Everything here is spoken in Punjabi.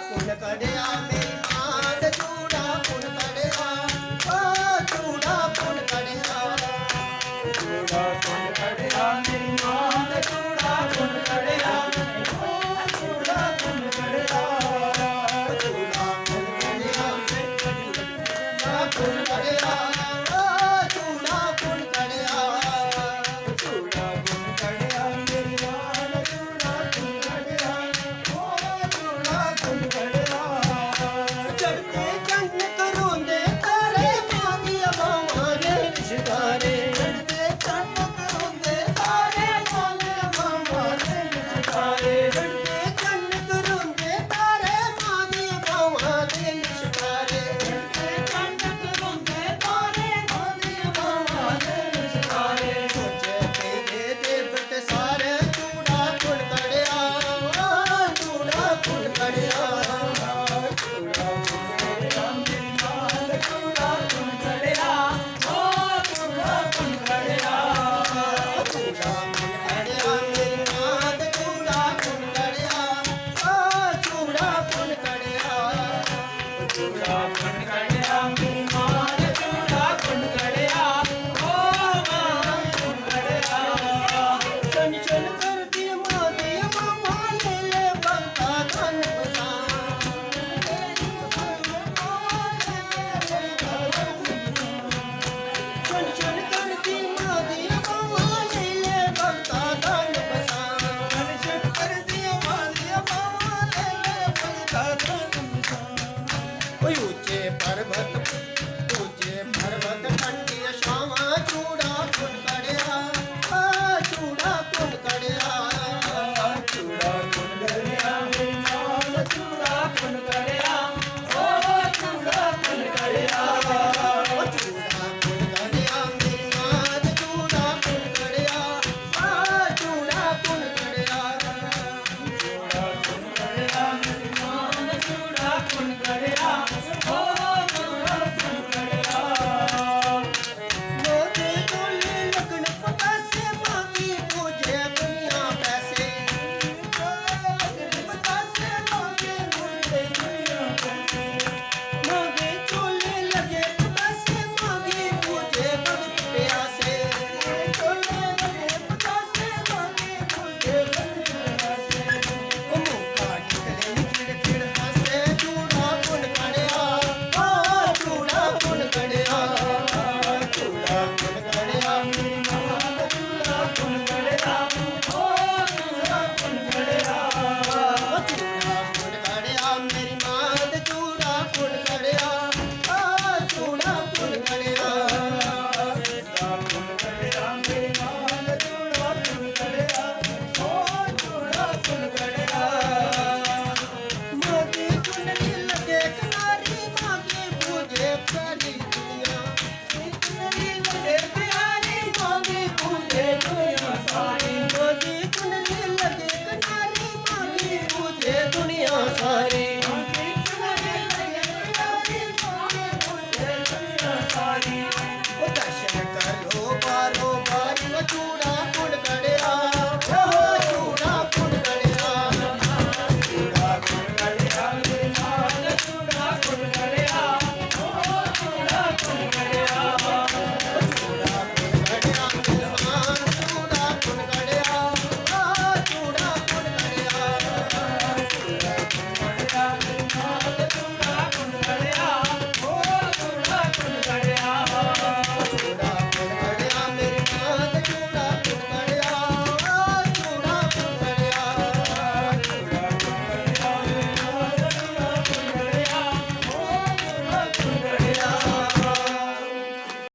ਪੁੰਨ ਕੜਿਆ ਮੇਰੀ ਮਾਂ ਦੇ ਚੂੜਾ ਪੁੰਨ ਕੜਿਆ ਓ ਚੂੜਾ ਪੁੰਨ ਕੜਿਆ ਚੂੜਾ ਪੁੰਨ ਕੜਿਆ ਮੇਰੀ ਮਾਂ ਦੇ ਚੂੜਾ ਪੁੰਨ ਕੜਿਆ ਓ ਚੂੜਾ ਪੁੰਨ ਕੜਿਆ ਚੂੜਾ ਪੁੰਨ ਕੜਿਆ ਪੁੰਨ ਕੜਿਆ ਓ ਚੂੜਾ ਪੁੰਨ ਕੜਿਆ ਚੂੜਾ ਪੁੰਨ ਕੜਿਆ ਮੇਰੀ ਮਾਂ ਦੇ ਚੂੜਾ ਪੁੰਨ ਕੜਿਆ ਓ ਚੂੜਾ ਪੁੰਨ ਕੜਿਆ ਚੜ੍ਹਦੇ ਚੰਨ ਕਰੋਂਦੇ ਤਾਰੇ ਮਾਂ ਦੀਆਂ ਬਾਹਾਂ ਦੇ ਰਿਸ਼ਤਾਰੇ ਚੜ੍ਹਦੇ ਚੰਨ ਕਰੋਂਦੇ ਤਾਰੇ ਮਾਂ ਦੀਆਂ ਬਾਹਾਂ ਦੇ ਰਿਸ਼ਤਾਰੇ ਚੜ੍ਹਦੇ ਚੰਨ ਕਰੋਂਦੇ ਤਾਰੇ ਮਾਂ ਦੀਆਂ ਬਾਹਾਂ ਦੇ ਰਿਸ਼ਤਾਰੇ ਚੜ੍ਹਦੇ ਚੰਨ ਕਰੋਂਦੇ ਤਾਰੇ ਮਾਂ ਦੀਆਂ ਬਾਹਾਂ ਦੇ ਰਿਸ਼ਤਾਰੇ ਸੋਚੇ ਤੇਰੇ ਦੇਵਤੇ ਸਾਰੇ ਚੂੜਾ ਪੁੰਨ ਕੜਿਆ ਓ ਚੂੜਾ ਪੁੰਨ ਕੜਿਆ ਚੂੜਾ ਪੁੰਨ ਕੜਿਆ ਮੇਰੀ ਮਾਂ ਦੇ ਚੂੜਾ ਪੁੰਨ ਕੜਿਆ ਓ ਚੂੜਾ ਪੁੰਨ ਕੜਿਆ ਚੂੜਾ ਪੁੰਨ ਕੜਿਆ ਮੇਰੀ ਮਾਂ ਦੇ ਚੂੜਾ ਪੁੰਨ ਕੜਿਆ ਓ ਚੂੜਾ ਪੁੰਨ ਕੜਿਆ ਚੂੜਾ ਪੁੰਨ ਕੜਿਆ ਮੇਰੀ ਮਾਂ ਦੇ ਚੂੜਾ ਪੁੰਨ ਕੜਿਆ ਓ ਮਾਂ ਪੁੰਨ ਕੜਿਆ ਚੰਨ ਚੰਨ ਕਰਦੀ ਮਾਂ ਦੀ ਮਾਂ ਲੈ ਲੈ ਬੰਤਾ ਧਨ ਚੰਨ ਚੰਨ ਕਰਦੀ ਮਾਂ ਦੀ ਮਾਂ ਲੈ ਲੈ ਬੰਤਾ ਧਨ ਬਸਾ ਚੰਨ ਚੰਨ ਕਰਦੀ ਮਾਂ ਦੀ ਮਾਂ ਲੈ ਲੈ ਬੰਤਾ ਧਨ ਓਏ ਉੱਚੇ ਪਰਬਤ ਠੰਡੀਆਂ ਛਾਵਾਂ ਚੂੜਾ ਪੁੰਨ ਕੜਿਆ ਆ ਚੂੜਾ ਪੁੰਨ ਕੜਿਆ ਚੂੜਾ ਪੁੰਨ ਕੜਿਆ ਮੇਰੀ ਮਾਂ ਦਾ ਚੂੜਾ ਪੁੰਨ ਕੜਿਆ ਓ ਚੂੜਾ ਪੁੰਨ ਕੜਿਆ ਓ ਚੂੜਾ ਪੁੰਨ ਕੜਿਆ ਮੇਰੀ ਮਾਂ ਦੇ ਚੂੜਾ ਪੁੰਨ ਕੜਿਆ ਆ ਚੂੜਾ ਪੁੰਨ ਕੜਿਆ ਚੂੜਾ ਪੁੰਨ ਕੜਿਆ ਮੇਰੀ ਮਾਂ ਦਾ ਚੂੜਾ ਪੁੰਨ ਕੜਿਆ ਓ ਚੂੜਾ ਪੁੰਨ ਕੜਿਆ ਮੋਤੇ ਟੋਲੇ ਲੱਗਣ ਪਤਾਸੇ ਮਾਂ ਕੀ ਪੂਜੇ ਦੁਨੀਆ ਪੈਸੇ ਪਤਾਸੇ ਮਾਂ ਕੇ ਮੁੰਡੇ ਦੁਨੀਆ ਪੈਸੇ ਮੋਗੇ ਟੋਲੇ ਲੱਗੇ ਪਤਾਸੇ ਮਾਂ ਕੀ ਪੂਜੇ ਭਗਤ ਪਿਆਸੇ ਟੋਲੇ ਲੱਗੇ ਪਤਾਸੇ ਮਾਂ ਕੀ ਪੂਜੇ ਭਗਤ ਪਿਆਸੇ ਉਹ ਮੋਕਾ ਨਿਕਲੇ ਨਿਕੜ ਖਿੜ ਹਾਸੇ ਚੂੜਾ ਪੁੰਨ ਕੜਿਆ ਓ ਚੂੜਾ ਪੁੰਨ ਕੜਿਆ ਚੂੜਾ ਪੁੰਨ ਕੜਿਆ ਮੇਰੀ ਮਾਂ ਦਾ ਚੂੜਾ ਪੁੰਨ ਕੜਿਆ ਓ ਚੂੜਾ ਪੁੰਨ ਕੜਿਆ ਓ ਚੂੜਾ ਪੁੰਨ ਕੜਿਆ ਮੇਰੀ ਮਾਂ ਦੇ ਚੂੜਾ ਪੁੰਨ ਕੜਿਆ ਆ ਚੂੜਾ ਪੁੰਨ ਕੜਿਆ ਚੂੜਾ ਪੁੰਨ ਕੜਿਆ ਮੇਰੀ ਮਾਂ ਦਾ ਚੂੜਾ ਪੁੰਨ ਕੜਿਆ ਓ ਚੂੜਾ ਪੁੰਨ ਕੜਿਆ ਮੋਤੀ ਚੁੰਨੀ